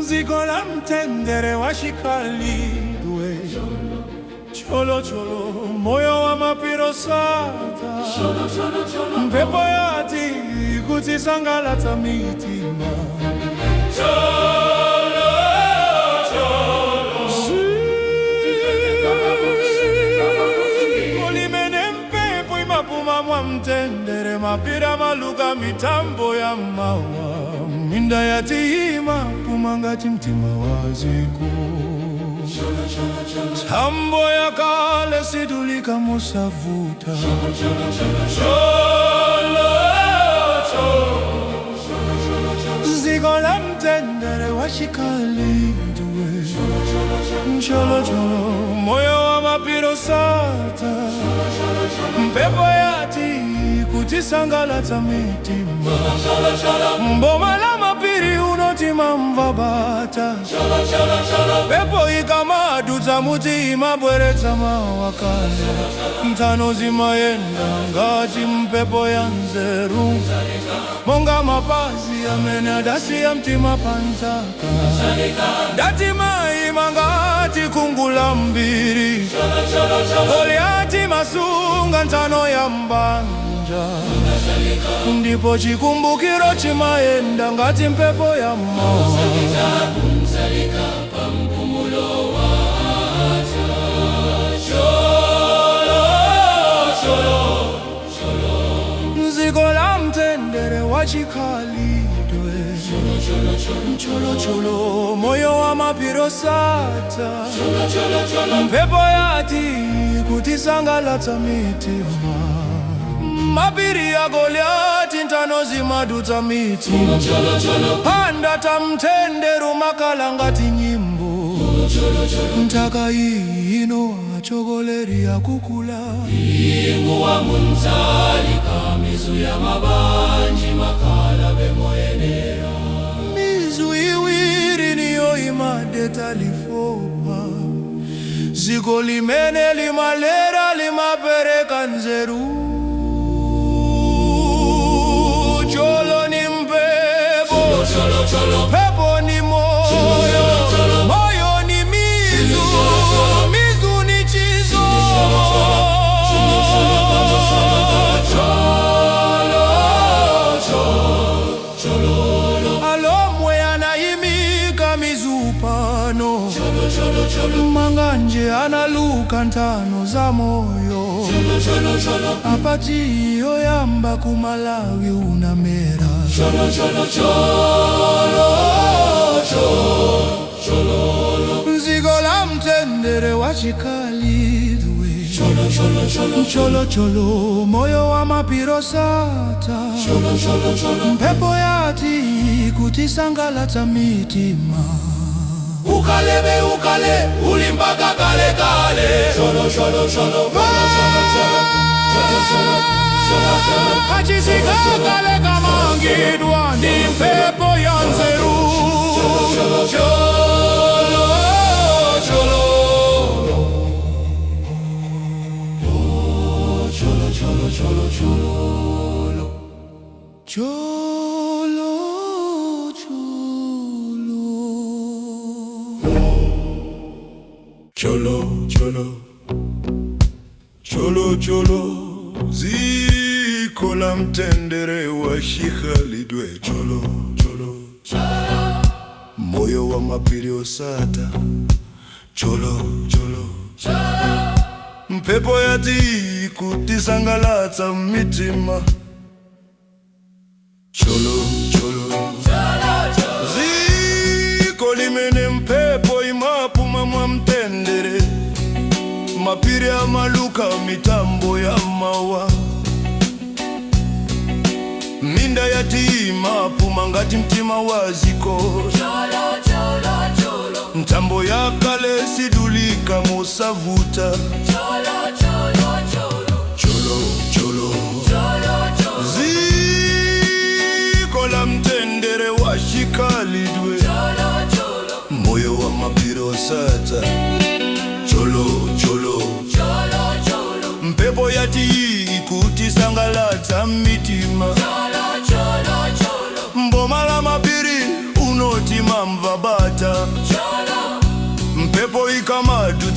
Ziko la mtendere washikalidwe. Cholo cholo, moyo wa mapiro sata. Mpepo yati kutisangalatsa mitima. Cholo cholo, kolimene mpepo imapuma mwa mtendere. Mapira maluka mitambo ya mawa. Minda yati imapuma ngati mtima waziko. Tambo ya kale sidulika musavuta. Ziko la mtendere washikalidwe. Cholo cholo, moyo wa mapiro sata. Mpepo yati kutisangalatsa mitima. Mboma la mapiri unotima mvabata. Pepo ikamadutsa mutima bweretsa mawakale. Ntano zimayenda ngati mpepo ya nzeru. Monga mapazi amene adasiya mtima pantaka. Datima ima ngati kungula mbiri. Goliati masunga ntano ya mbanja. Ndipo chikumbukiro chimayenda ngati mpepo ya mawa. Ziko la mtendere washikalidwe. Cholo cholo, moyo wa mapiro sata. Mpepo yati kutisangalatsa mitima. Mapiri ya Goliati ntano zimadutsa mitima. Panda tamtenderu makala ngati nyimbo. Ntaka ino achogoleri ya kukula. Ingu wa munzalika mizu ya mabanji makala bemoyenera. Mizu iwiri niyo imadeta lifopa. Ziko limene limalera limapereka nzeru. Cholo ni mpepo, pepo ni moyo, moyo ni mizu, mizu ni chizo. Alomwe anaimika mizu pano. Manganje analuka ntano za moyo. Apati yoyamba kumalawi unamera. Ziko la mtendere washikalidwe. Cholo cholo, moyo wa mapiro sata. Mpepo yati kutisangalatsa mitima. Ukalebe ukale, ulimpaka kale kale. Achisika kale kamangidwa ndi mpepo ya nzeru. Cholo, ziko la mtendere washikalidwe. Cholo, moyo wa mapiri sata. Cholo, mpepo yati kutisangalatsa mitima. Cholo, ziko limene mpepo imapuma mwa mtendere. Mapiri ya maluka mitambo ya mawa. Minda yati imapuma ngati mtima waziko. Ntambo ya kale sidulika musavuta. Cholo, ziko la mtendere washikalidwe. Moyo wa mapiro sata. Cholo, mpepo yati kutisangalatsa mitima.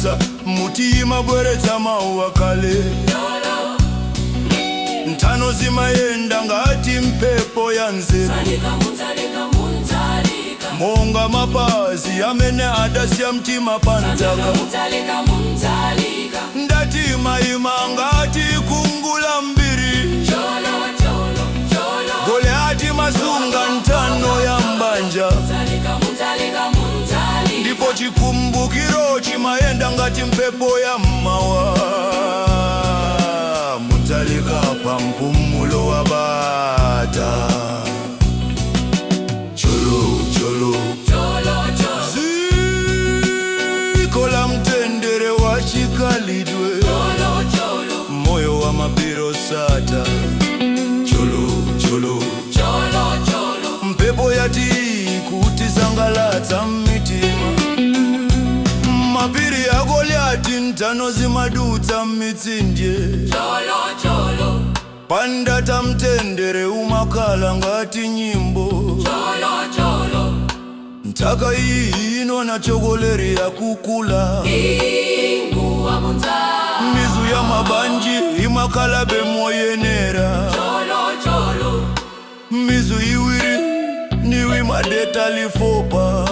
madutsa mutima bweretsa mawa kale. Ntano zimayenda ngati mpepo ya nzeru, monga mapazi amene adasiya mtima pantaka. Ndatima ima ngati kungula mbiri, Goliati masunga ntano ya mbanja. Ndipo chikumbukiro chimayenda ngati mpepo ya mawa, Mutalika pa mpumulo wa bata. Cholo cholo ziko la mtendere wa chikalidwe, moyo wa mapiro sata. Cholo cholo mpepo yati kuti sangalatsa mitima, mapiri ya Goliati ntano zimadutsa mitsinje. Pandata mtendere umakala ngati nyimbo, ntaka iyi inona chogoleri ya kukula. Mizu ya mabanji imakala bemoyenera, mizu iwiri niwi madeta lifopa.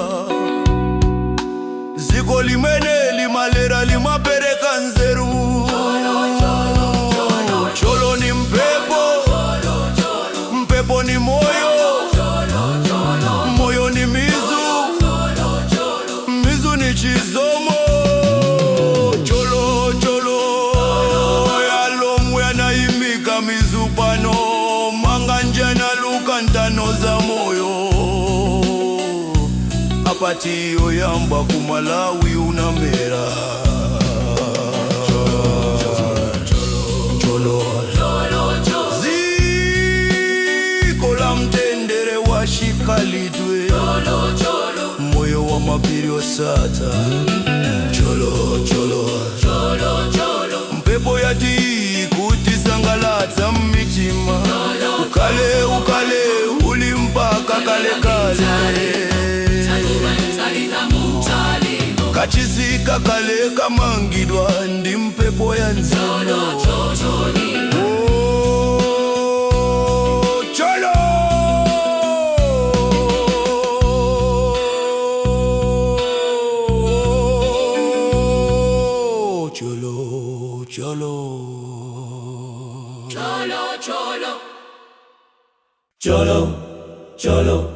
Ziko limene limalera limapereka nzeru. Cholo ni mpepo, mpepo ni moyo, moyo ni mizu, mizu ni chizomo. Cholo cholo yalomwe yanaimika mizu pano, manganja na luka ntano za moyo. Apati yoyamba kumalawi unamera. Ziko la mtendere wa chikalidwe, moyo wa mapiri osata. Cholo mpepo yati kuti sangalatsa mitima. Ukale ulimpaka kale. Kachizika kale kamangidwa ndi mpepo ya nzano. Cholo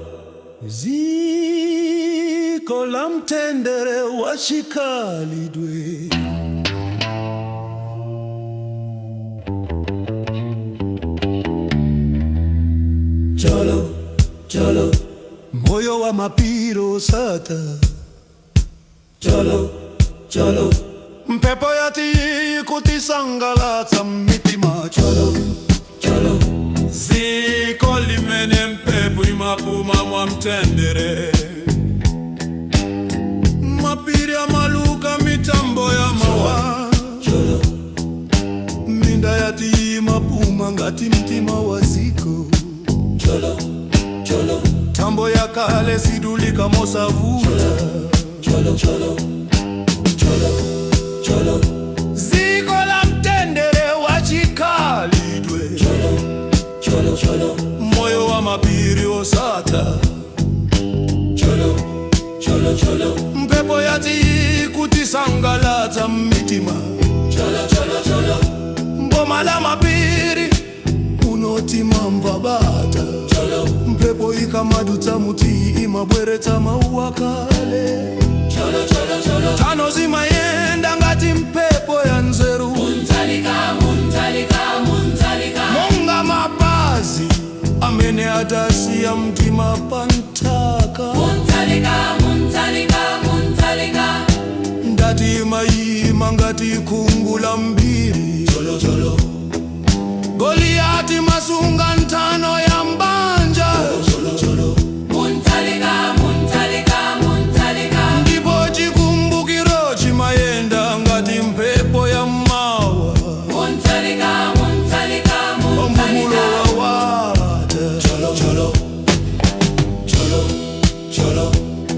ziko la mtendere wa chikalidwe, cholo moyo wa mapiro sata. Cholo mpepo yati kuti sangalatsa mitima. Cholo ziko limene mpepo imapuma mwa mtendere, mapiri amaluka mitambo ya mawa. Minda yati imapuma ngati mtima wa ziko. Tambo ya kale sidulika mosavuta. Ziko la mtendere wa chikalidwe, moyo wa mapiri osata. Mpepo yati kuti sangalatsa mitima. Mboma la mapiri unotima mvabata. Mpepo ikamadutsa muti imabweretsa mawa kale. Tano zimayenda ngati mpepo ya nzeru, monga mapazi amene adasiya mtima pantaka. Ndatima ima ngati kungula mbiri. Goliati masunga ntano ya mbanja. Ndipo chikumbukiro chimayenda ngati mpepo ya mawa. Mpumulo wa wata.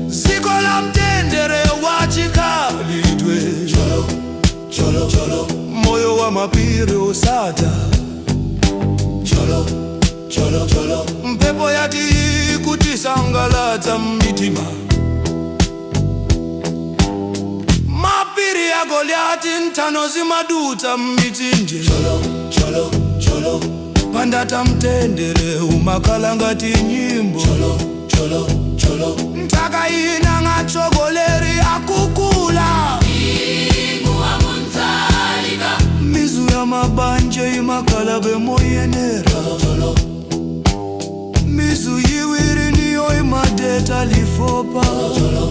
Ziko la mtendere wa chikalidwe. osata. Cholo, cholo, cholo. Mpepo yati kutisangalatsa mitima. Mapiri ya Goliati ntano zimadutsa mitsinje. Cholo, cholo, cholo. Pandata mtendere umakhala ngati nyimbo. Cholo, cholo, cholo. Ntaka ina ng'atsogoleri akukula. Mizu ya mabanje imakhala bemoyenera. Cholo, cholo. Mizu yiwiri niyo imadeta lifopa. Cholo, cholo.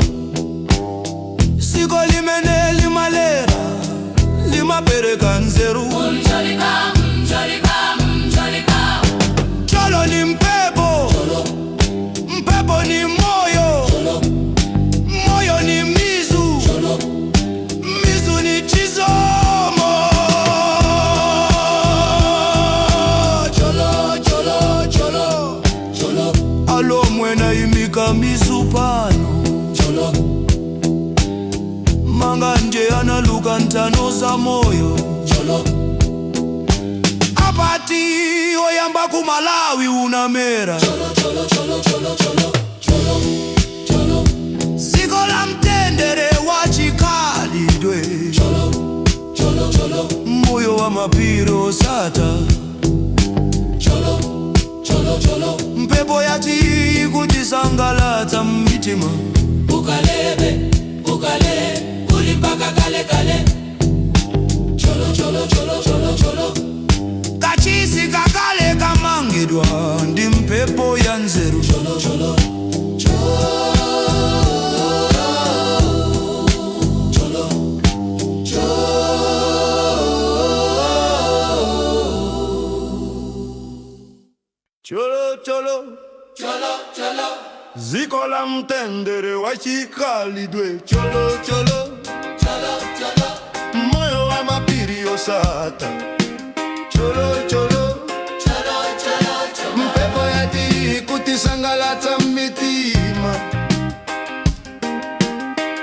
Siko limene limalera limapereka nzeru. Cholo ni mpepo. Cholo. Mpepo ni moyo. Cholo. Moyo ni mizu. Cholo. Mizu ni chizomo. Cholo, cholo, cholo. Cholo. Alo mwena imika mizu pano. Cholo. Manga nje analuka ntano za moyo. Cholo. Apati oyamba ku Malawi unamera. Cholo, cholo, cholo, cholo, cholo. Cholo, cholo. Siko la mtendere wachikhalidwe. Cholo, cholo, cholo. Moyo wa mapiri osata. Cholo, cholo, cholo. Mpepo yati kutisangalatsa mitima. Ukalebe, ukale, ulipaka kale kale. Cholo, cholo, cholo, cholo, cholo. Kachisi kakale kamangidwa ndi mpepo ya nzeru. Cholo, cholo, cholo. Cholo, cholo. Cholo cholo. Cholo, cholo. Ziko la mtendere wachikhalidwe. Cholo cholo. Cholo, cholo. Moyo wa mapiri osata. Cholo cholo. Cholo, cholo, cholo. Mpepo yati kutisangalatsa mitima.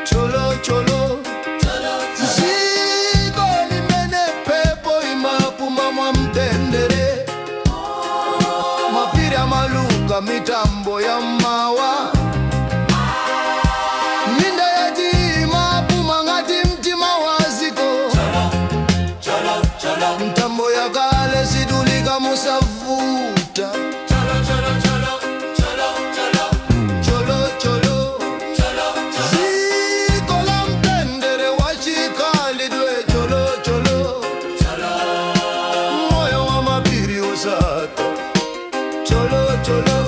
Cholo cholo. Cholo, cholo. Ziko limene pepo imapuma mwa mtendere. Mapiri amaluka mitambo ya mawa. Minda yati imapuma ngati mtima waziko. Cholo, cholo. Mtambo ya kale sidulika musavuta. Cholo, cholo, cholo. Cholo, cholo. Cholo cholo. Cholo, cholo. Ziko la mtendere wachikhalidwe. Cholo cholo. Cholo. Moyo wa mapiri osata. Cholo cholo.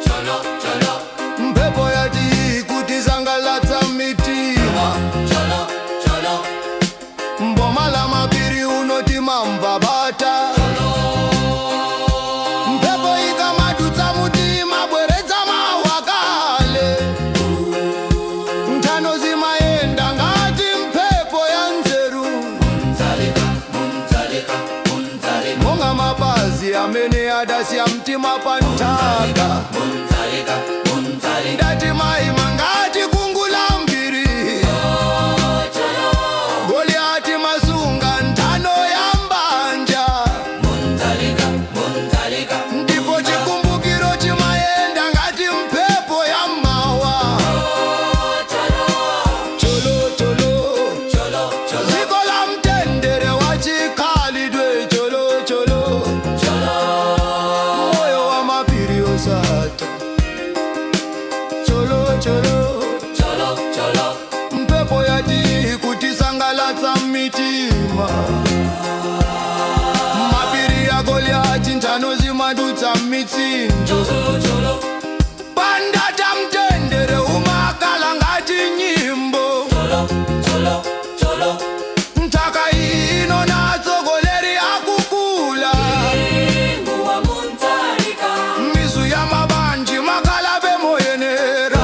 Cholo, cholo. Mpepo yati kutisangalatsa mitima. Cholo, cholo. Mboma la mapiri unoti mamva bata. Mpepo ikamadutsa mutima bweredza mawakale. Ntano zimayenda ngati mpepo ya nzeru. Munzalika, munzalika, munzalika. Monga mapazi amene adasiya mtima pantaka. Munzalika, munzalika. Ndati maima ngati kungula mbiri. Cholo. Goliati masunga ntano ya mbanja. Munzalika, munzalika. Ndipo chikumbukiro chimayenda ngati mpepo ya mawa. Cholo, Cholo cholo. cholo, cholo. Ziko la mtendere wachikhalidwe. Cholo cholo. Cholo, Moyo wa mapiri osata. Cholo cholo. cholo, cholo. Mpepo yati kutisangalatsa mitima. Mapiri ya Goliati ntano zimadutsa mitsinjo. Cholo, cholo. Pandata mtendere umakhala ngati nyimbo. Cholo, cholo, cholo. Ntaka ino natsogoleri akukula. Nguwa munzalika. Mizu ya mabanji makhala bemoyenera.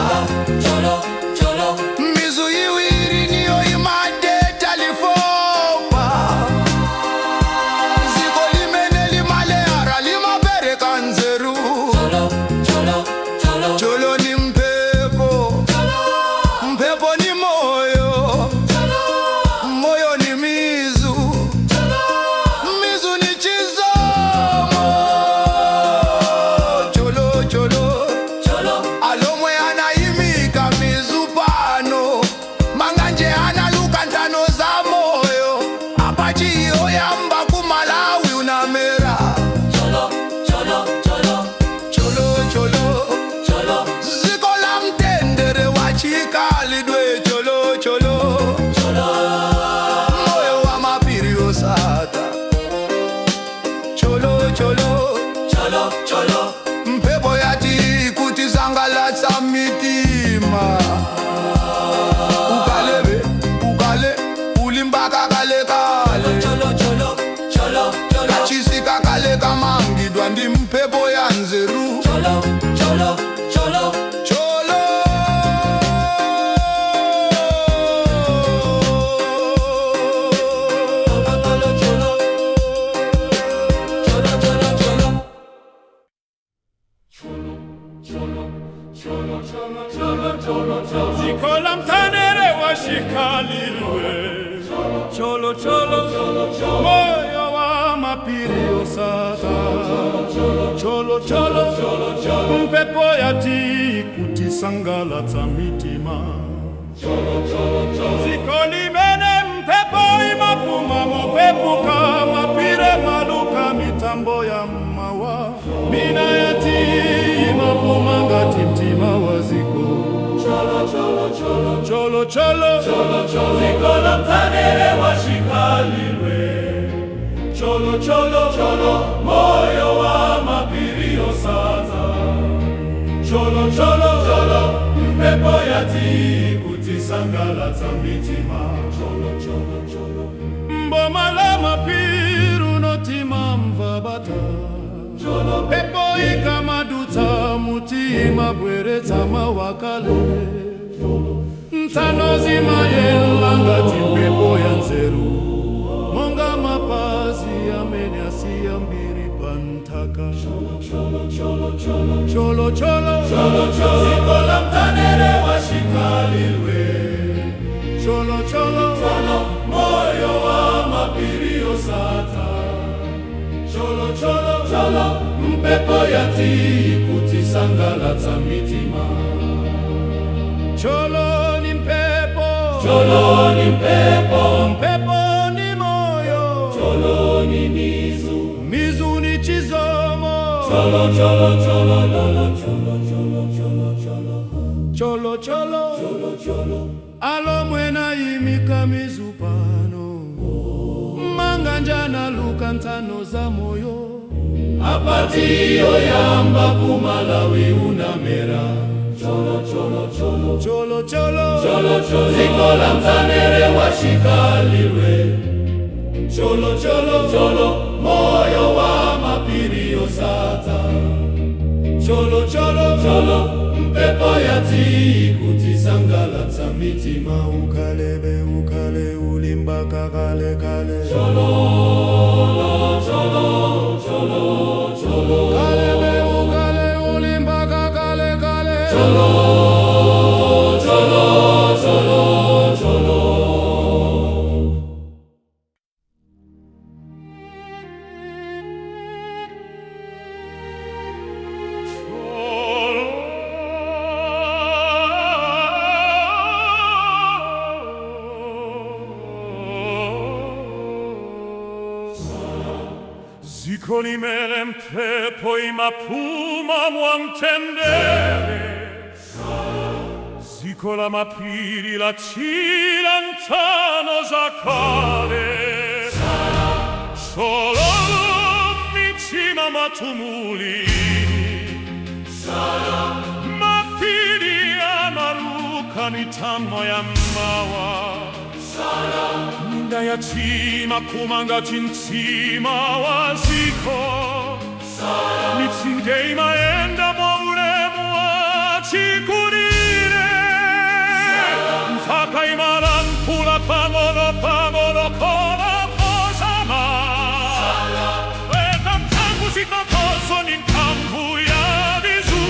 Cholo, cholo. Mizu yiwiri niyo imadeta lifopa. Ziko limene limaleara limapereka nzeru. cholo, cholo, cholo. Cholo. Zikola mtanere washikalilwe. Cholo cholo, moyo wa mapiri osata. Cholo cholo, mpepo yati kutisangalatsa mitima. Zikoli mene mpepo imapuma mopepuka mapire maluka mitambo ya mawa. Mina yati imapuma ngati mtima waziko. Cholo cholo cholo, cholo cholo, cholo cholo. Zikola mtanere washikalilwe. Cholo cholo cholo, moyo wa mapiri osata. Cholo cholo cholo, mpepo yati kutisangalatsa mitima. Cholo cholo cholo, mboma la mapiru notima mvabata. Cholo pepo ikamadutsa mutima bweretsa mawakale. Ntano zima yelangati mpepo ya nzeru. Monga mapazi amene asiyambiri pantaka. Cholo cholo cholo cholo, cholo cholo cholo cholo. Zikola mtanere washikalilwe. Cholo cholo cholo, moyo wa mapiri osata. Cholo cholo cholo, mpepo yati kutisangalatsa mitima. Cholo ni mpepo, cholo ni mpepo, mpepo ni moyo. Cholo ni mizu, mizu ni chizomo. Cholo cholo cholo lolo, cholo cholo cholo cholo, cholo cholo cholo cholo. Alo mwena imika mizu pano. Manganja na luka ntano za moyo. Apatio yamba kumalawi unamera. Cholo cholo cholo, cholo cholo, cholo cholo. Zikola mtanere washikalilwe. Cholo cholo cholo, moyo wa mapiri osata. Cholo cholo cholo, mpepo yati kutisangalatsa mitima. Ukalebe ukale ulimba kakale kale. Cholo cholo cholo cholo. Kalebe ukale ulimba kakale kale. Cholo cholo cholo cholo. Zikoli mele mpepo imapuma mwantendere. Zikola mapiri la cilantano zakale. Solo mitima matumuli. Mapiri amaruka nitamo ya mawa. Minda yatima kumanga tintima waziko. Mitsingei maenda mauremu achikurire. Mfaka imarampula pangono pangono kona posama. Weka mtangu zitakoso ninkambu ya vizu.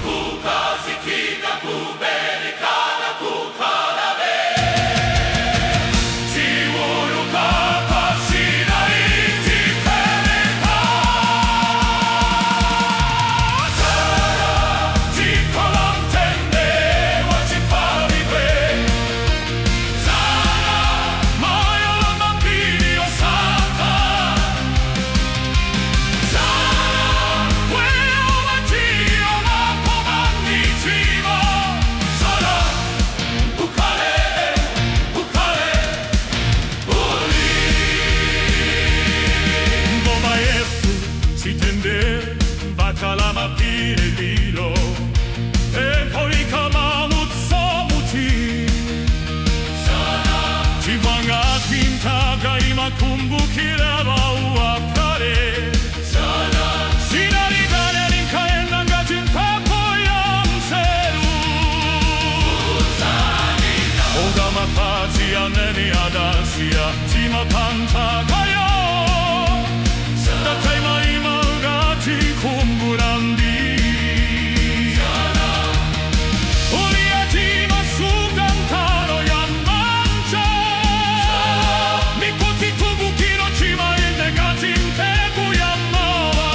Kukazikika kubeli kana kukana be. Ziwuruka kashina iti peleka. Zikola mtende wachipalibwe. Zara moyo la mapiri osata. kantakaya daima imagati kumburambi uliyatima sugantano yamanja mikuti tubukiro chimaende gati mtebu yamawa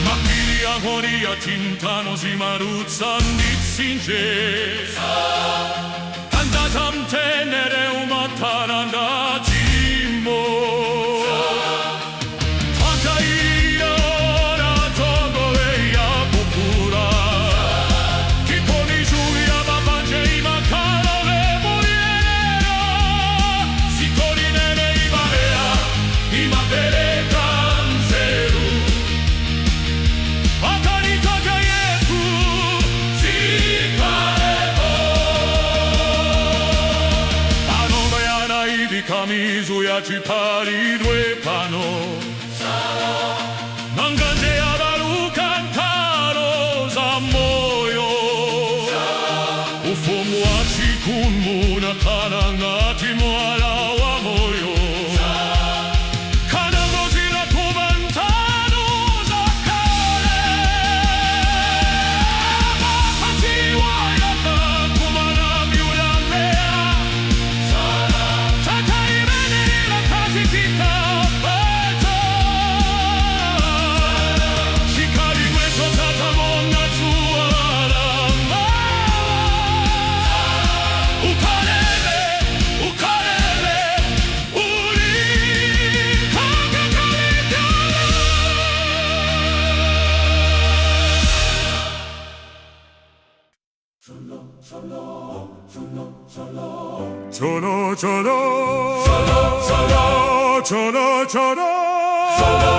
mapiri agori ya tintano zimarutsa nitsinje tenere umataranda jimbo Takaia ora togo ya popura Kiponi juia babanje imakaro le muriera Sitori nere imabea imabere kanseru Akari takayeku Kamizu ya chipari due pano Nanganje abaru kantaro za moyo Ufumu wa chikunmu na kanangati mwala wa moyo Kanangozi na kumantano za kale Mapati wa yaka kumana miulamea Cholo cholo cholo cholo cholo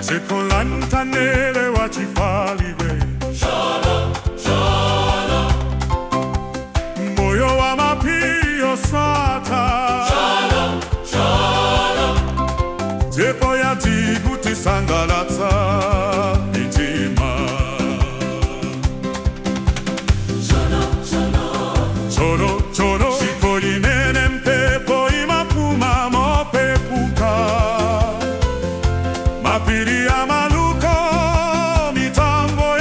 Sekolanta nele wachifalive moyo wa mapio sata Jepo ya tiguti sangalatsa itima Choro choro Sikoli nenem pepo imapuma mo pepuka Mapiri ya maluko mitambo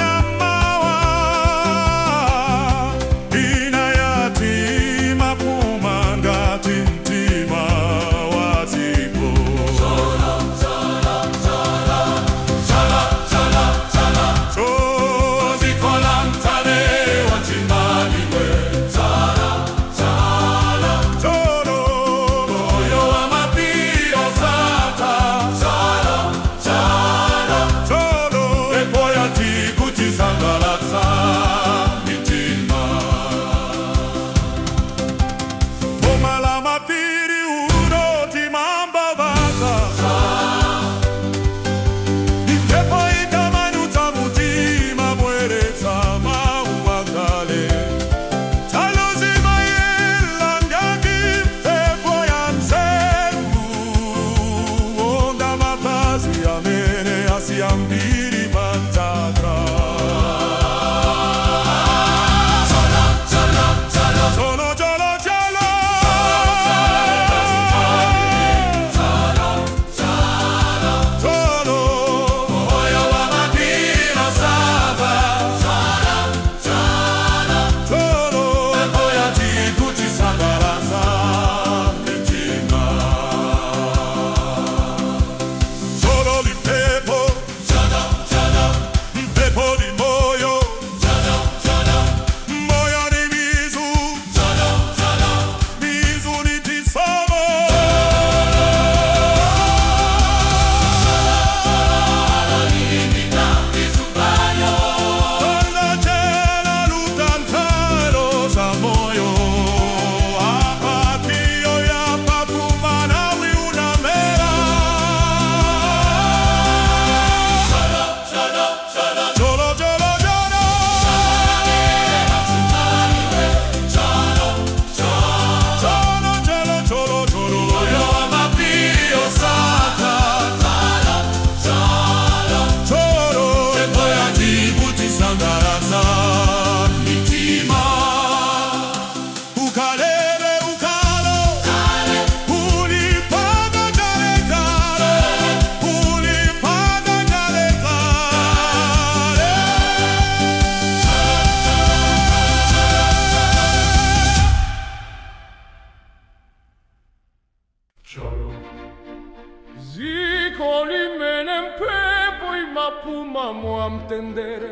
mtima mwa mtendere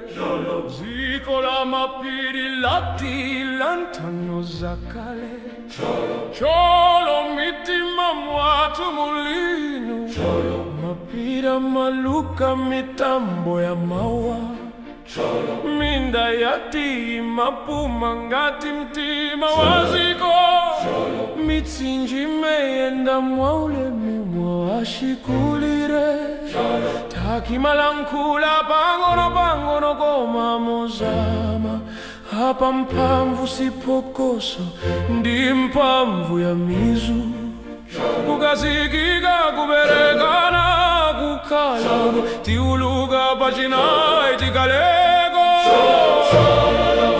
ziko la mapiri lati lantano za kale cholo mitima mwa tumulinu mapira maluka mitambo ya mawa minda yati mapuma ngati mtima waziko mitsinji meyenda mwa ulemi mwa ashikulire takimalankula pangono koma mozama apa mpamvu sipokoso ndi mpamvu ya mizu kukazikika kuberekana kukhala tiuluka pachinayi tikaleko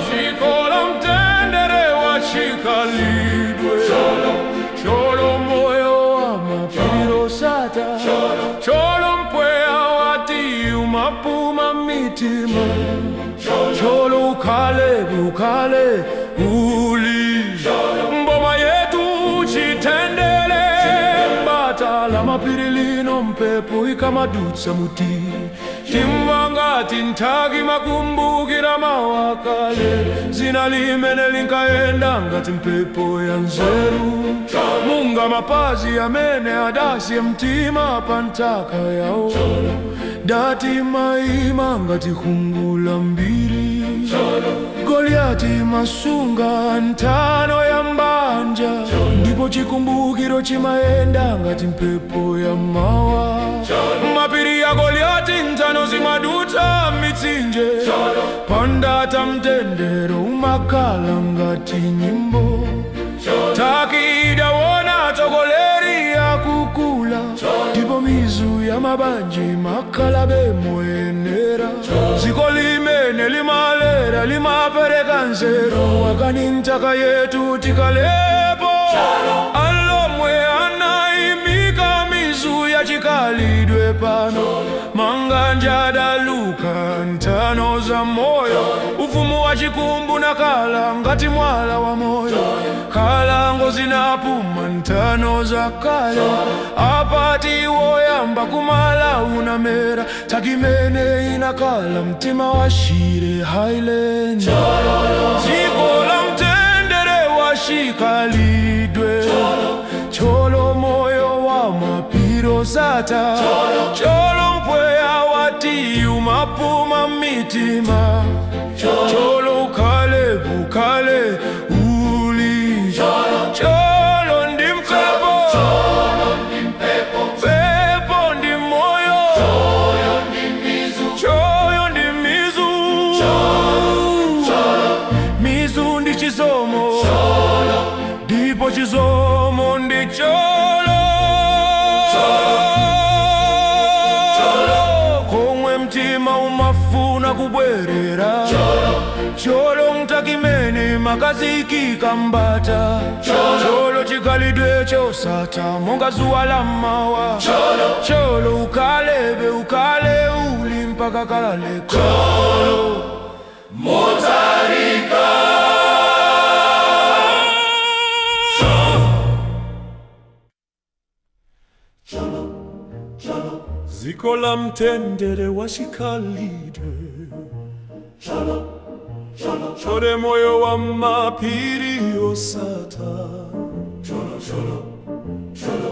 zikola mtendere wachikalidwe cholo moyo wa mapiro sata cholo mpweya wati umapuma mitima cholo ukale uli mboma yetu chitendele mbata la mapiri lino mpepo ikamadutsa muti timvangati ntaki makumbukira mawakale zina limene linkaenda ngati mpepo ya nzeru munga mapazi amene adasiye mtima pantaka yawo dati maima ngati hungula mbiri Goliati masunga ntano ya mbanja ndipo chikumbukiro chimaenda ngati mpepo ya mawa mapiri ya Goliati ntano zimaduta mitsinje pandata mtendero umakala ngati nyimbo takidawona togoleri ya kukula ndipo mizu ya mabanji makalabe moyenera ziko limene limalera limapereka nzeru wakani ntaka yetu tikalepo alomwe anaimika mizu ya chikalidwe pano manganja daluka ntano za moyo ufumu wa chikumbu nakala ngati mwala wa moyo kalango zinapuma ntano za kale apati woyamba kumala unamera takimene inakala mtima wa shire Highland ziko la mtendere wa chikalidwe cholo moyo wa mapiro sata cholo mpweya wati umapuma mitima cholo ukale uli cholo ndi mpepo pepo ndi moyo choyo ndi mizu ndi chisomo ndipo chisomo ndi cholo komwe mtima umafuna kubwerera cholo mtakimene makazikika mbata cholo chikalidwe chosata monga zuwa la mawa cholo ukale uli mpaka kalale cholo motarika ziko la mtendere wa chikalidwe chole moyo wa mapiri osata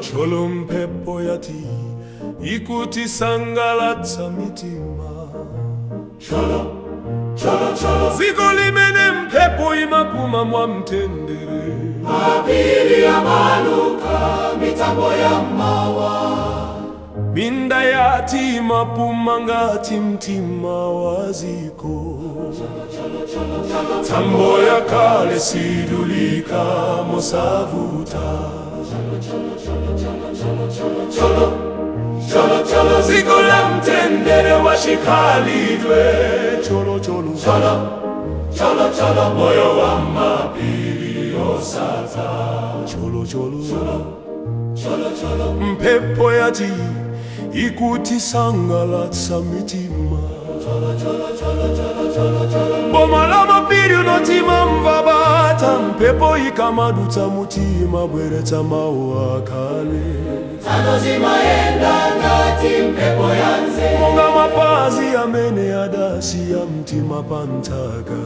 cholo mpepo yati ikuti sangalatsa mitima ziko limene mpepo imapuma mwa mtendere mapiri ya maluka mitambo ya mawa minda yati mapuma ngati mtima waziko tambo ya kale sidulika mosavuta ziko la mtendere wa chikalidwe cholo moyo wa mapiri osata cholo mpepo yati ikuti sangalatsa mitima boma la mapiri unotima mvabata mpepo ikamadutsa mutima bweretsa mawu akale. Tano zimayenda ngati mpepo yanze, monga mapazi amene adasiya mtima pantaka.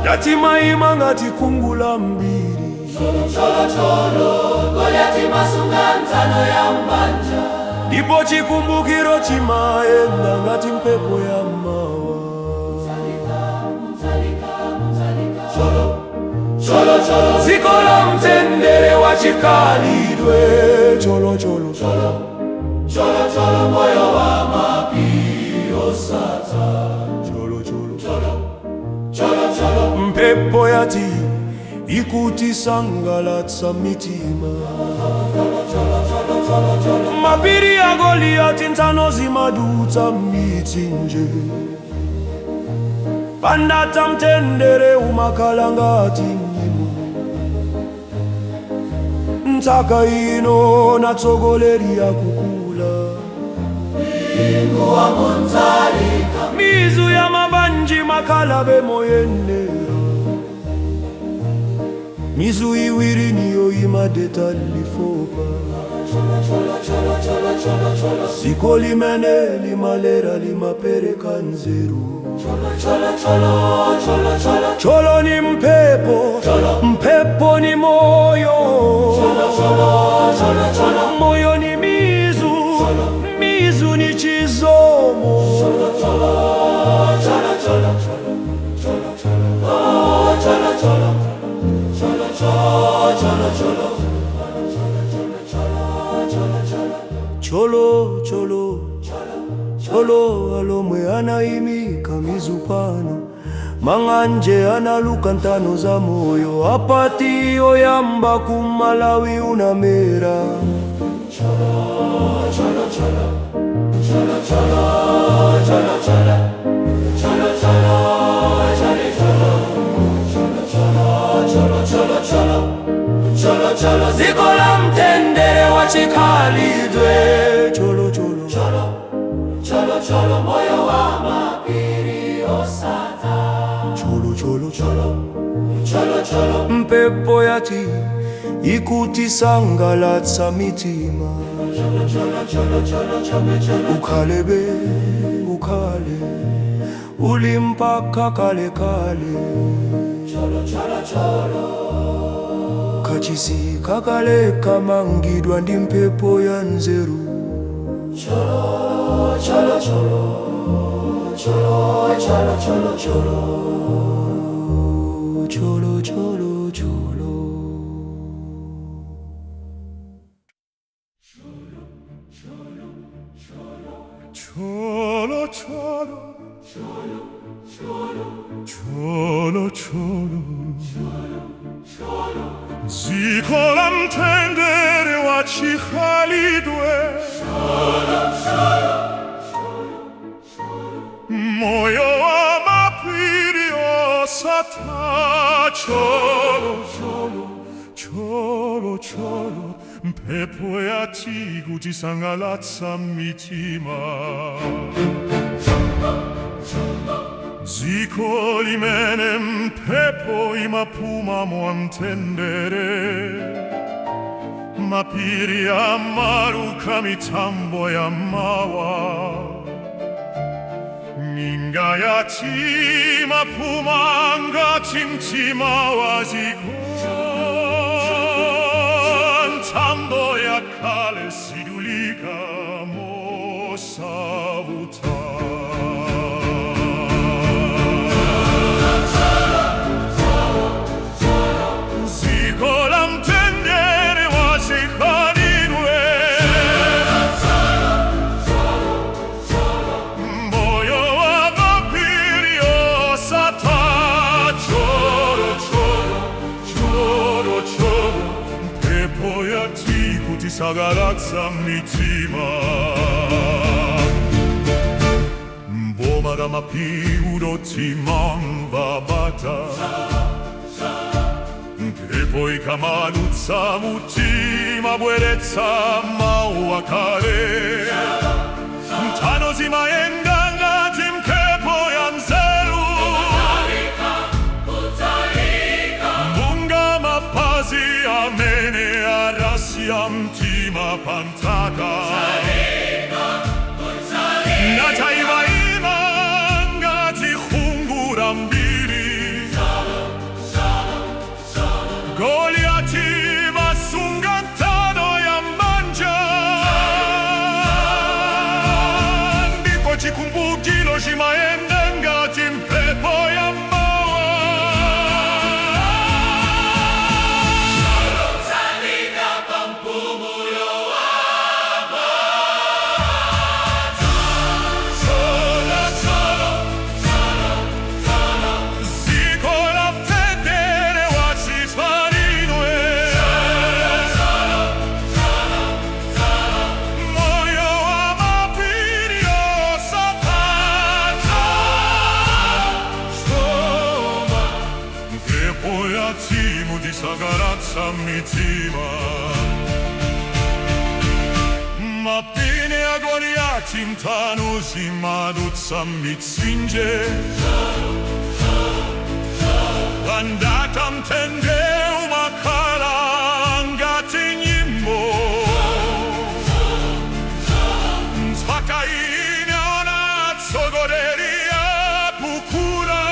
Yatima ima ngati kungula mbiri. Goliati masunga ntano ya mbanja, ndipo chikumbukiro chimayenda ngati mpepo ya mawa. Dziko la mtendere wachikhalidwe. Cholo cholo moyo wa mapiri osatha. Cholo mpepo yati ikutisangalatsa mitima. Mapiri ya Goliati ntano zimadutsa mitsinje. Pandata mtendere umakhala ngati mlimo. Ntsaka ino natsogoleri yakukula. Mizu ya mabanji makhala moyenera. Mizu iwiri niyo imadeta lifopa. Siko limene limalera limapereka nzeru. Cholo ni mpepo, mpepo ni moyo. Moyo ni mizu, mizu ni chizomo. Cholo alomwe anaimika mizu pano. Manganje analuka ntano za moyo. Apati oyamba kumalawi unamera. Dziko la mtendere wachikhalidwe. Cholo moyo wa mapiri osatha. Cholo mpepo yati ikutisangalatsa mitima. Ukhalebe ukhale ulimpaka kale kale. Kachisi kakale kamangidwa ndi mpepo ya nzeru. Cholo dziko la mtendere wachikhalidwe. Moyo wa mapiri osatha. Cholo mpepo yati kutisangalatsa mitima. Dziko limene mpepo imapuma mwa mtendere. Mapiri amaluka mitambo ya mawa. Minga yati mapuma ngati mtima wa dziko. Ntambo ya kale sidulika mosavuta. Dziko la mtendere wachikhalidwe. Moyo wa mapiri osatha. Cholo mpepo yati kutisangalatsa mitima. Mboma la mapiri udotimamva bata. Mpepo ikamadutsa mutima bweretsa mawu akale. Ntano zimayenda ngati mpepo ya nzeru. pantaka na taiva ngati hungura mbili Goliati masunga tano ya manja ndipo chikumbukilo chimaenda ngati mpepo ya Sagarazza mitima Mapine agoniati intano si maduzza mitsinge Andata mtende umakala ngati nyimbo Mpaka inaona tsogoreria pukura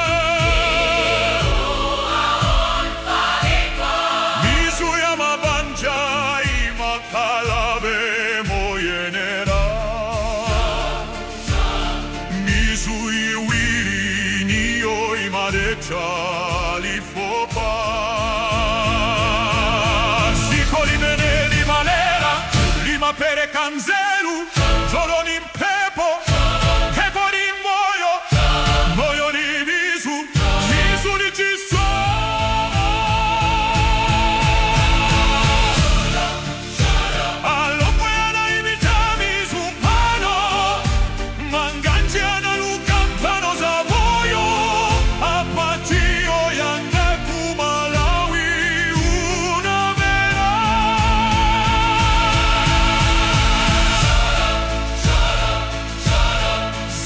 Lifopa Siko limene limalera limapere kanzeru Zolo ni mpepo Pepo ni moyo Moyo ni mizu Mizu ni chiso Alokwe anaimita mizu mpano Manganji analuka mpano za moyo Apatio yanga kumalawi unavera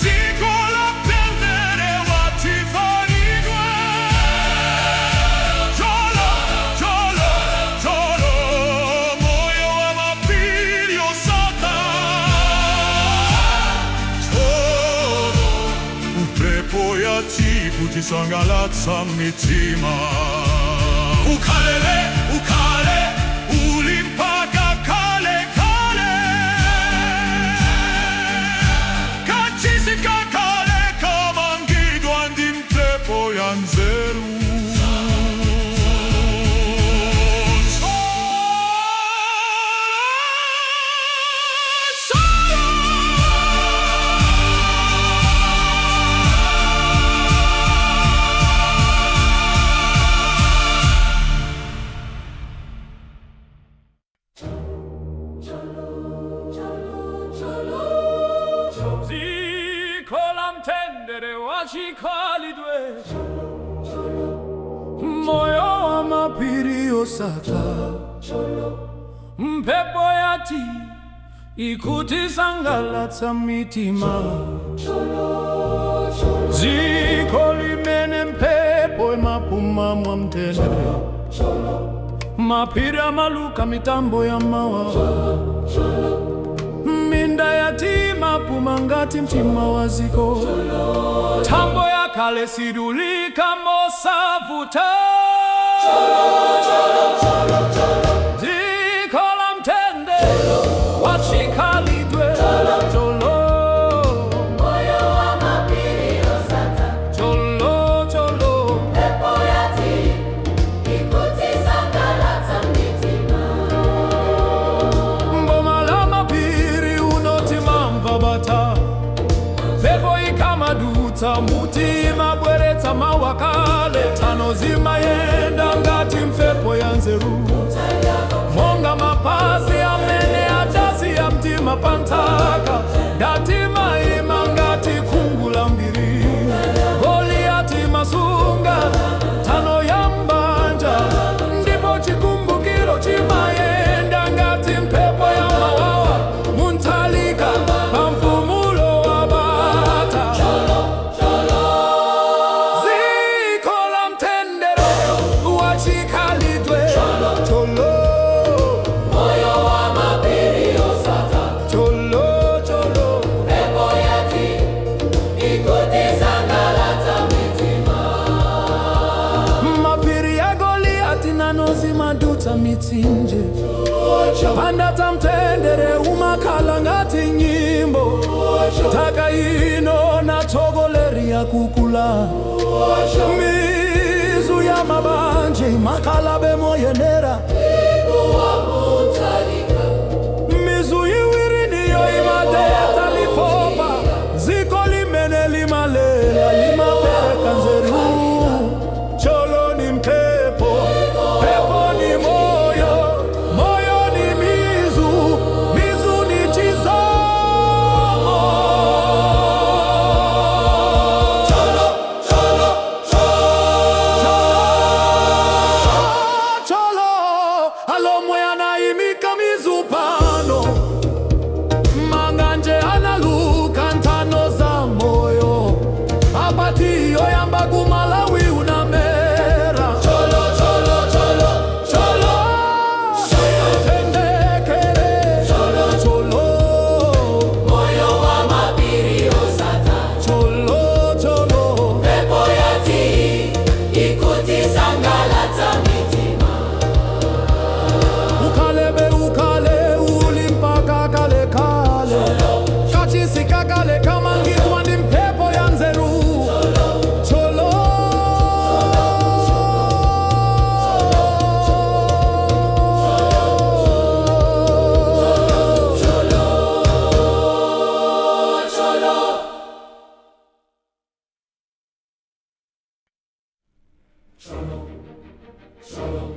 Ziko la pendere watifaridwe Cholo, cholo, cholo Moyo wa mapiri osata Cholo Upepo ya tipu tisangalatsa mitima Ukalele, ukale, ulimpaka kale kale Kachisika kale kamangidwa ndi mpepo ya nzeru Wachikalidwe moyo wa mapiri osata mpepo yati ikuti sangalatsa mitima ziko limene mpepo emapuma mwa mtendere mapiri amaluka mitambo ya mawa minda yatima puma ngati mtima wa ziko tambo ya kale sidulika mosavuta ziko la mtende wachikalidwe cholo moyo wa mapiri osata cholo cholo pepo yati ikuti sangalatsa mitima mboma la mapiri unotima mvabata pepo ikamadutsa mutima bweretsa mawakale tano zimayenda ngati mpepo ya nzeru monga mapazi amene adasi ya mtima pantaka datima ima ngati kungula mbiri Goliati masunga tano ya mbanja ndipo chikumbukiro chimayenda ngati mpepo ya mawawa muntalika pampumulo wa bata ziko la mtendere wachikalidwe mitsinje. Panda tamtendere umakhala ngati nyimbo. Taka ino na tsogoleri ya kukula. Mizu ya mabanje makhala bemoyenera. Mizu iwiri niyo imadeta lifopa. Ziko limene limalela limapereka nzeru. Cholo ni mpepo, pepo ni moyo, moyo ni mizu, mizu ni chizomo. Cholo, cholo, cholo, cholo, alomwe anaimika mizu pano. Manganje analuka ntano za moyo. Apati oyamba kumalawi unamera. Cholo, cholo, cholo, cholo, tendekere. Cholo, cholo, Moyo wa mapiri osata. cholo, cholo. Pepo yati ikuti sangalatsa mitima. Ukalebe ukale ulimpaka kale kale. Kachisika kale kama ngitwa ni mpepo ya nzeru. Cholo,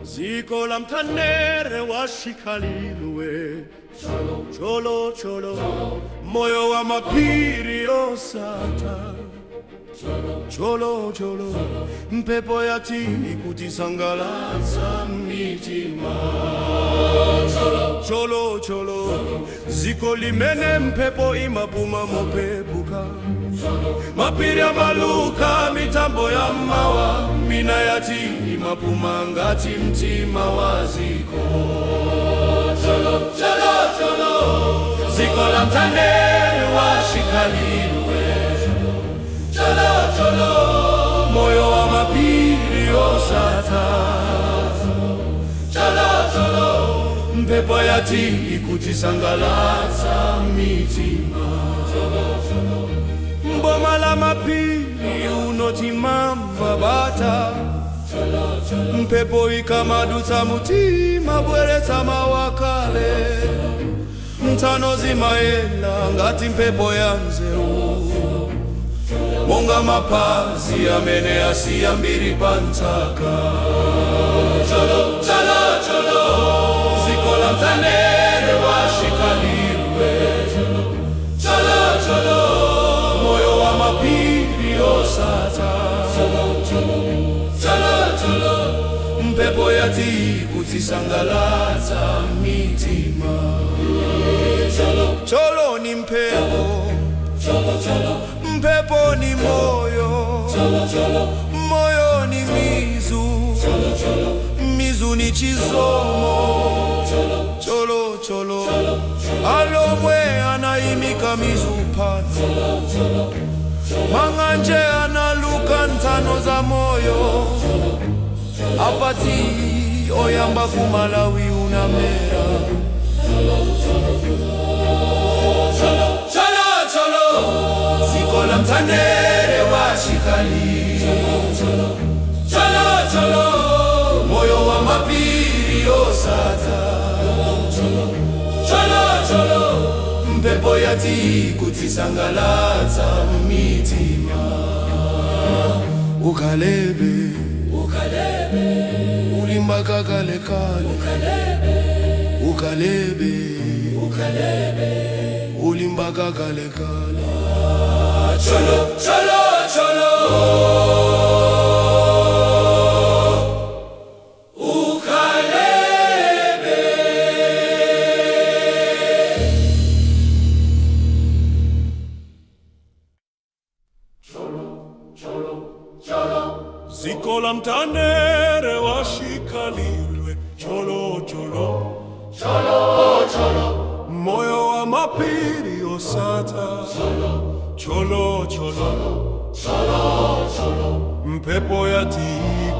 Ziko la mtanere washikalilwe. Cholo, cholo, moyo wa mapiri osata. Cholo, cholo, mpepo yati ikutisangalatsa mitima. Cholo, cholo, ziko limene mpepo imapuma mopepuka. Mapiri amaluka mitambo ya mawa. Mina yati imapuma ngati mtima wa ziko. Cholo, cholo, cholo, ziko la mtanere washikalilwe. Cholo, cholo, moyo wa mapiri osata. Cholo, cholo, mpepo yati ikutisangalatsa mitima. Mboma la mapiri unotimamva bata. Mpepo ikamadutsa mutima bweretsa mawakale. Mtano zimayenda ngati mpepo ya nzeru. Monga mapazi amene asiyambiri pantaka. Cholo, cholo, cholo, ziko la mtanere washikalilwe. Cholo, cholo, moyo wa mapiri osata. Cholo, cholo, mpepo yati kutisangalatsa mitima. Cholo ni mpepo, mpepo ni moyo, moyo ni mizu, mizu ni chizomo. Cholo, cholo, alomwe anaimika mizu pano. Manganje analuka ntano za moyo. Apati oyamba kumalawi unamera. Cholo, cholo, ziko la mtanere washikali. Cholo, cholo, moyo wa mapiri osata. Cholo, cholo, mpepo yati kutisangalatsa mitima. Ukalebe, ulimbaka kale kale. Ukalebe, ulimbaka kale kale. Cholo, cholo, cholo, ukalebe. Ziko la mtanere washikalilwe. Cholo, cholo, cholo, cholo, moyo wa mapiri osata. Cholo, cholo, cholo, cholo, mpepo yati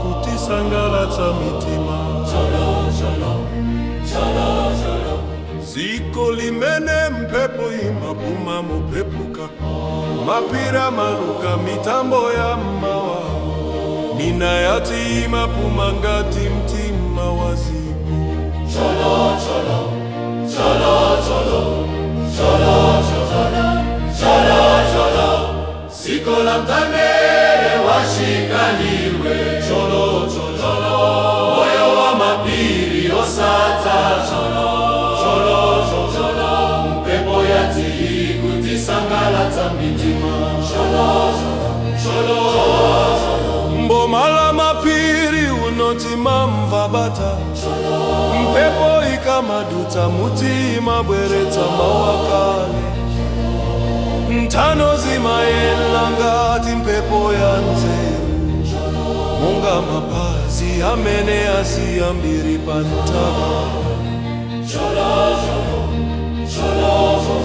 kutisangalatsa mitima. Cholo, Ziko limene mpepo imapuma mupepuka, mapira maluka mitambo ya mawa, nina yati imapuma ngati mtima wa ziko. Cholo, cholo, cholo, cholo, cholo, cholo, cholo, cholo. Ziko la mtandere washikanirwe. Cholo, cholo, cholo. Moyo wa mapiri osata. Cholo, cholo, cholo. Mpepo yati kutisangalatsa mitima. Cholo, cholo, cholo. Mbomala mapiri unotima mvabata. Mpepo ikamaduta mutima bwereta mawakale. Ntano zimayela ngati mpepo ya nzeru, monga mapazi amene asiyambiri pantaba. Cholo, cholo, cholo,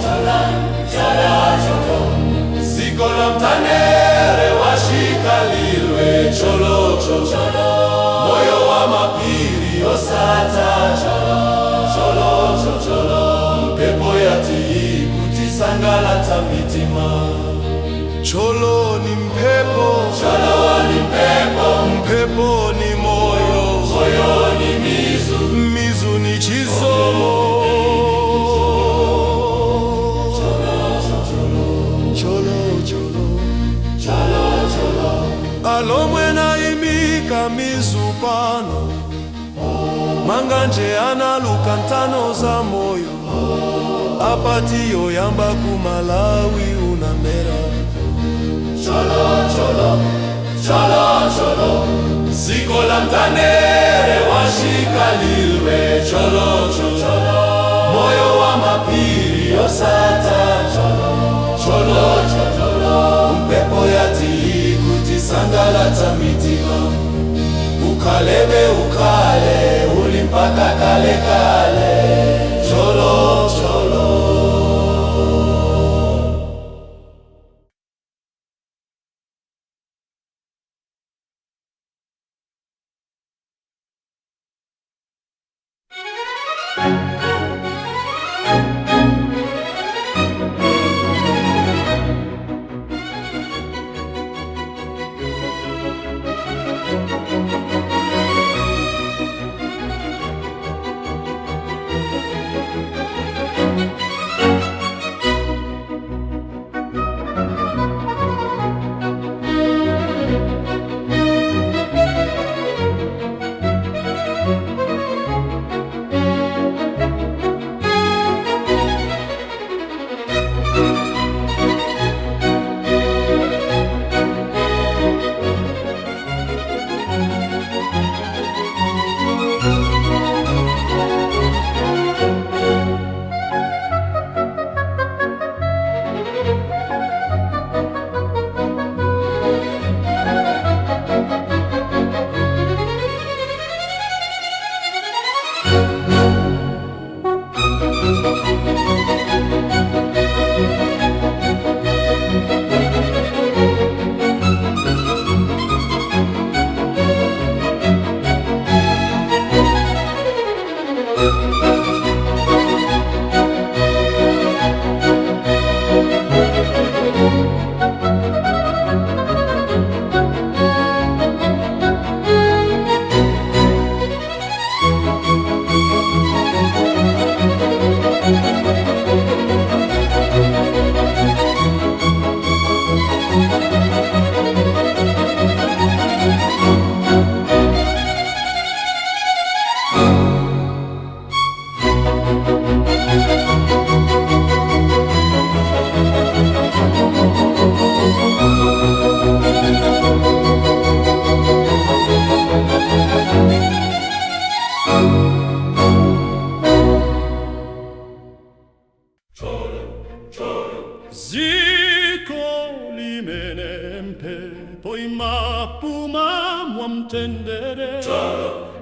cholo, cholo, cholo. Ziko la mtandere washikanirwe. Cholo, cholo, moyo wa mapiri osata. Cholo, cholo, mpepo yati kutisangalatsa mitima. Cholo ni mpepo, Cholo ni mpepo, mpepo ni moyo, moyo ni mizu, mizu ni chisomo. cholo, cholo. Alomwe na imika mizu pano, manganje analuka ntano za moyo, apatiyo yamba kumalawi unamera. Cholo, cholo, cholo, cholo. Ziko la mtandere washikanirwe. Cholo, cholo, moyo wa mapiri osata. Cholo, cholo, mpepo yati kutisangalatsa mitima. Ukalebe ukale ulimpaka kale kale. Cholo, cholo.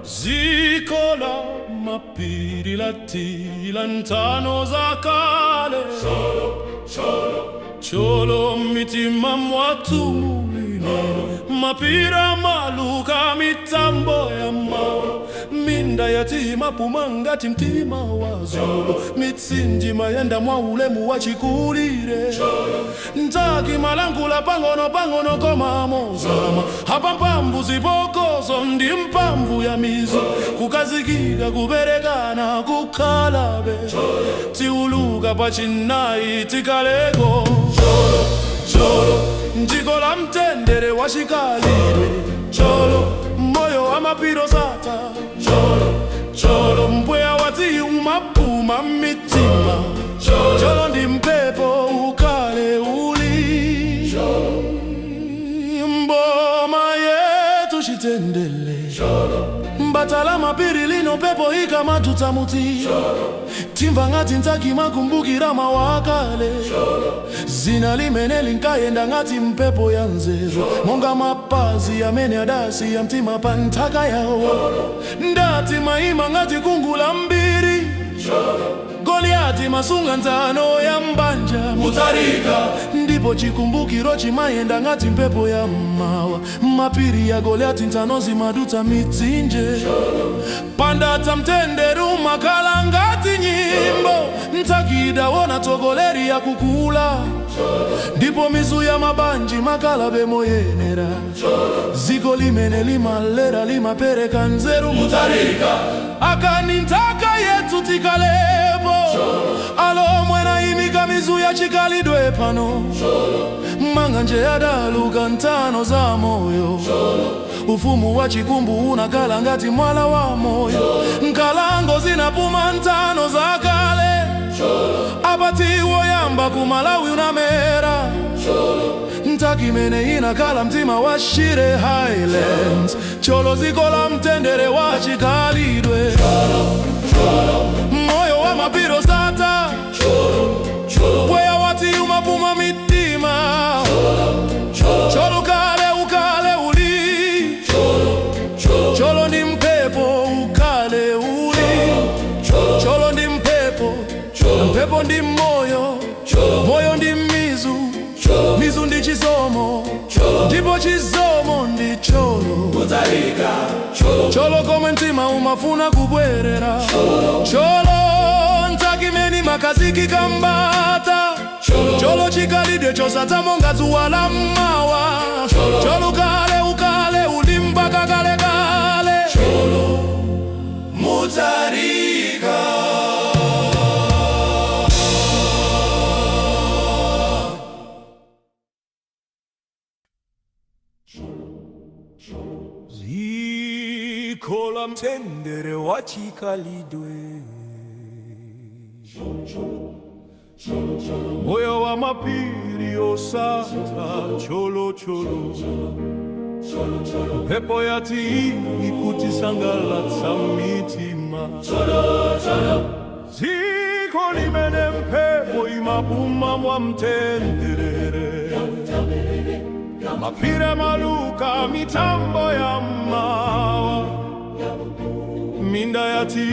Ziko la mapiri latila ntano za kale. Cholo mitima mwatu mulino mapira maluka mitambo ya mawa, minda yatima puma ngati mtima wa Zulu, mitsinji mayenda mwa ulemu wachikulire, ntaki malangula pang'ono pang'ono koma mozama, hapa mpamvu zibokozo ndi mpamvu ya mizo, kukazikika kuberekana kukhalabe, tiuluka pachinayi tikaleko. Cholo, njiko la mtendere washikalidwe. Cholo, moyo wa mapiro sata. Cholo, mpweya wati umapuma mitima. Cholo ndi mpepo ukale uli. Mboma yetu shitendele. Mbatala mapiri lino pepo hika matuta muti. Timva ngati ntaki makumbukira mawakale. Zina limene linkayenda ngati mpepo ya nzeru, monga mapazi yamene adasi ya mtima pa nthaka yawo. Ndati maima ngati kungula mbiri. Goliati masunga nzano ya mbanja mutarika, ndipo chikumbukiro chimayenda ngati mpepo ya mawa. Mapiri ya Goliati nzano zimaduta mitsinje, pandata mtenderu makala ngati nyimbo. Ntakida wona togoleri ya kukula, ndipo mizu ya mabanji makala bemoyenera. Ziko limene limalera limapereka nzeru mutarika, akani ntaka yetu tikalebo. Alo mwena imika mizu ya chikalidwe pano, manganje ya daluka ntano za moyo. Ufumu wa chikumbu unakala ngati mwala wa moyo, nkalango zinapuma ntano za kale. Abati woyamba kumalawi unamera, ntaki mene inakala mtima wa Shire Highlands. Cholo ziko la mtendere wa chikalidwe, moyo wa mapiro sata. Mpweya wati umapuma mitima. Cholo kale ukale uli. Cholo ndi mpepo ukale uli. Cholo ndi mpepo, mpepo ndi moyo, moyo ndi mizu, mizu ndi chizomo, ndipo chizomo ndi cholo. Cholo kome ntima umafuna kubwerera. Cholo ntaki meni makaziki kambata. Cholo chikalidwe chosata monga dzuwa la mmawa. Cholo kale ukale ulimbaka kale kale. Cholo mutarika. Ziko la mtendere wa chikalidwe, moyo wa mapiri osata. Cholo cholo, pepo yati ikutisangalatsa mitima. Ziko limene mpepo imapuma mwa mtendere, mapira maluka mitambo ya mawa. Minda yati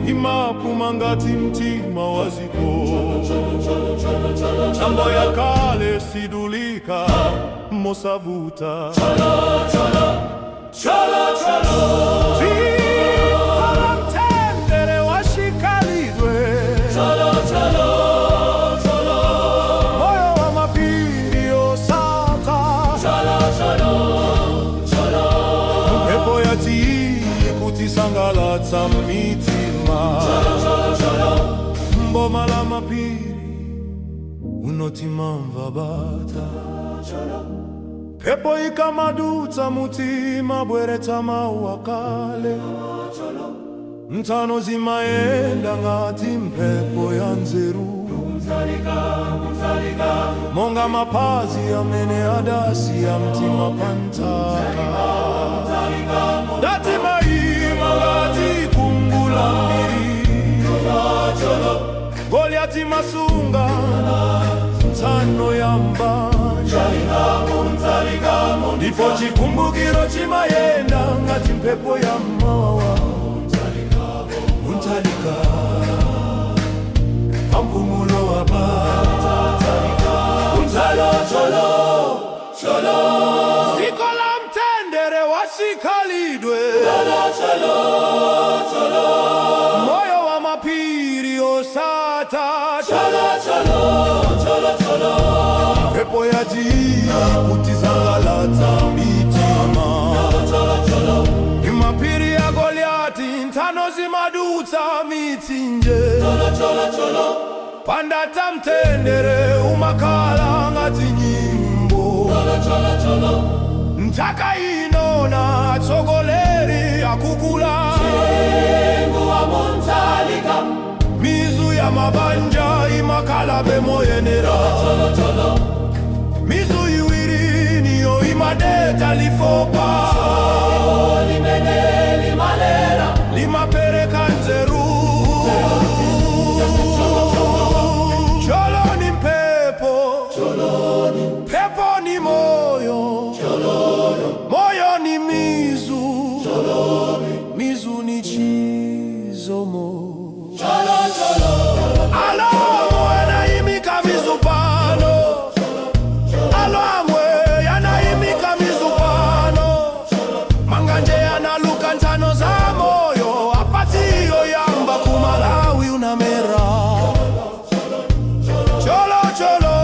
imapuma ngati mtima wa ziko, tambo ya kale sidulika mosavuta. Ziko la mtendere wa chikalidwe, moyo wa mapiri osata. Mpepo yati ikutisangalatsa mitima. Mboma la mapiri unotimamva bata. Pepo ikamadutsa mutima bwereta mawakale. Ntano zimayenda ngati mpepo ya nzeru, monga mapazi amene adasi ya mtima pantaka. Dati maima ngati kungula mbiri. Goliati masunga ntano ya mbanja, ndipo chikumbukiro chimayenda ngati mpepo ya mawa. Untalika ampumulo wa bata. Untalo cholo, cholo. Ziko la mtendere washikalidwe. Moyo wa mapiri osata. Pepo yati kutizangalatsa mitima. Imapiri ya Goliati ntano zimadutsa mitsinje. Panda tamtendere umakala ngati nyimbo. Ntaka inona atsogoleri akukula. Mizu ya mabanja imakala bemoyenera. Mizu iwiri niyo imadeta lifopa. Limapereka nzeru. Cholo ni pepo. Pepo ni moyo. Moyo ni mizu. Mizu ni chizomo. Alo yanaimika mizupano. Alo amwe yanaimika mizupano. Manganje yanaluka ntano za moyo. Apatiyo yamba kumalawi unamera. Cholo cholo.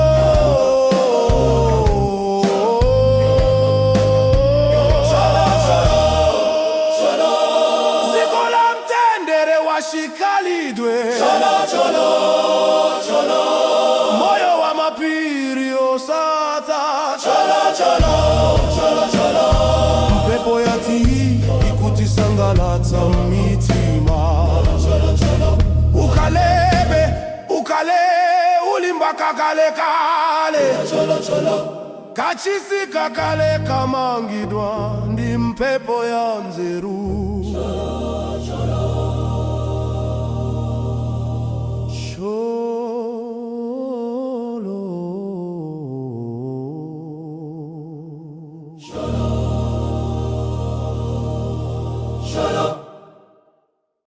Zikola mtendere washikalidwe. Moyo wa mapiri osata. Pepo yati ikutisangalatsa mitima. Ukale ulimba kakale kale. Kachisi kakale kamangidwa ndi mpepo ya nzeru.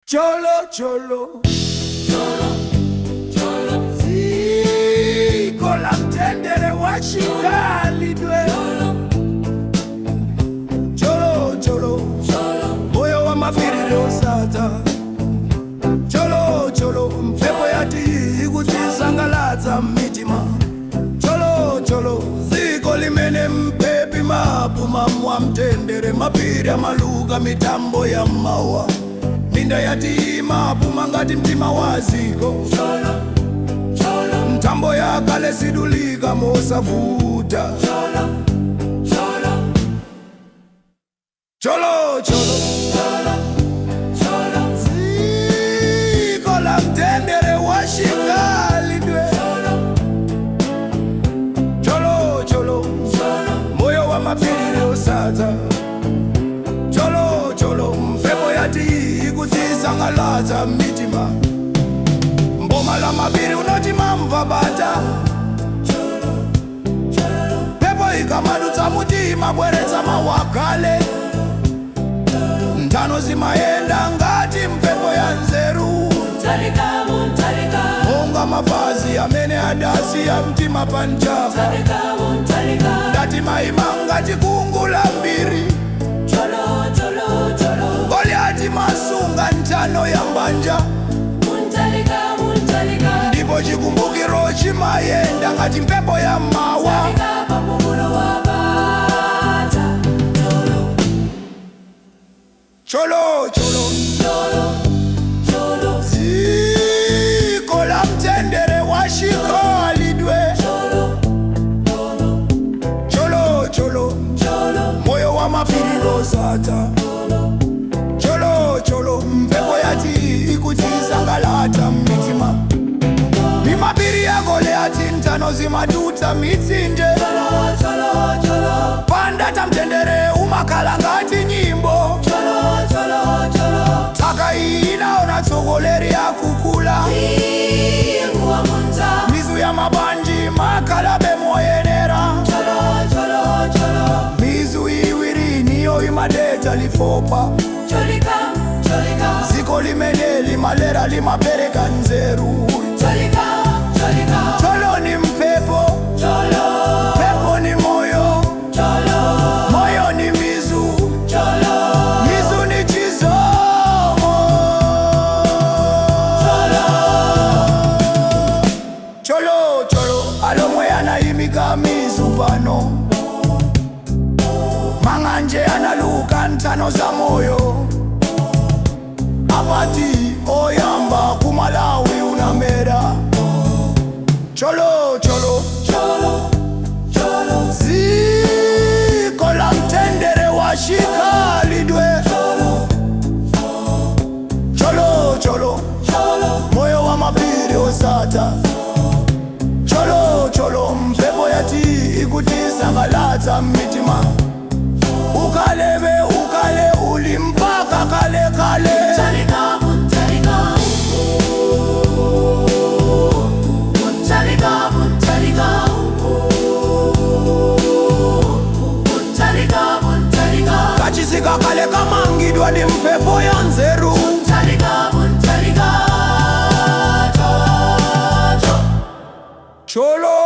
Cholo Zikola mtendere washikalidwe. Cholo moyo wa mapiri osata. Cholo mpepo yati ikutisangalatsa mitima. Cholo ziko limene mpepi mapuma mwa mtendere. Mapiri amaluka mitambo ya mawa. Minda yati mapuma ngati mtima wa ziko. Mtambo ya kale sidulika mosavuta. Cholo Zikola mtendere washikalidwe. Cholo moyo wa mapiri osata. Cholo mpepo yati ikutisangalatsa mitima. Mboma la mapiri unoti mamva bata. Pepo ikamadutsa mutima bweretsa mawakale. Ntano zimayenda ngati mpepo ya nzeru. Onga mapazi amene adasi ya mtima panjapa. Ngati maimanga tikungula mbiri. Goliati masunga ntano ya mbanja. Ndipo chikumbukiro chimayenda ngati mpepo ya mawa. Cholo Zikola mtendere washikalidwe. Cholo moyo wa mapiri osata. Cholo mpepo yati ikutisangalatsa mitima. Mapiri ya Goliati ntano zimadutsa mitsinje. Panda tamtendere umakala ngati nyimbo. Taka inaona tsogoleri ya kukula. Mizu ya mabanji makala bemoyenera. Mizu iwiri niyo imadeta lifopa. Ziko limene limalera limapereka nzeru. Cholo ni mpepo. Pepo ni moyo. Moyo ni mizu. pano manganje analuka ntano za moyo apati oyamba kumalawi unamera cholo cholo cholo cholo ziko la mtendere washika lidwe cholo cholo moyo wa mapiri osata cholo cholo mpepo yati ikutisa galata mitima ukalebe ukale ulimpaka kale kale Mutalika mutalika mutalika mutalika mutalika mutalika kachisika kale kamangidwa ni mpepo ya nzeru mutalika mutalika cholo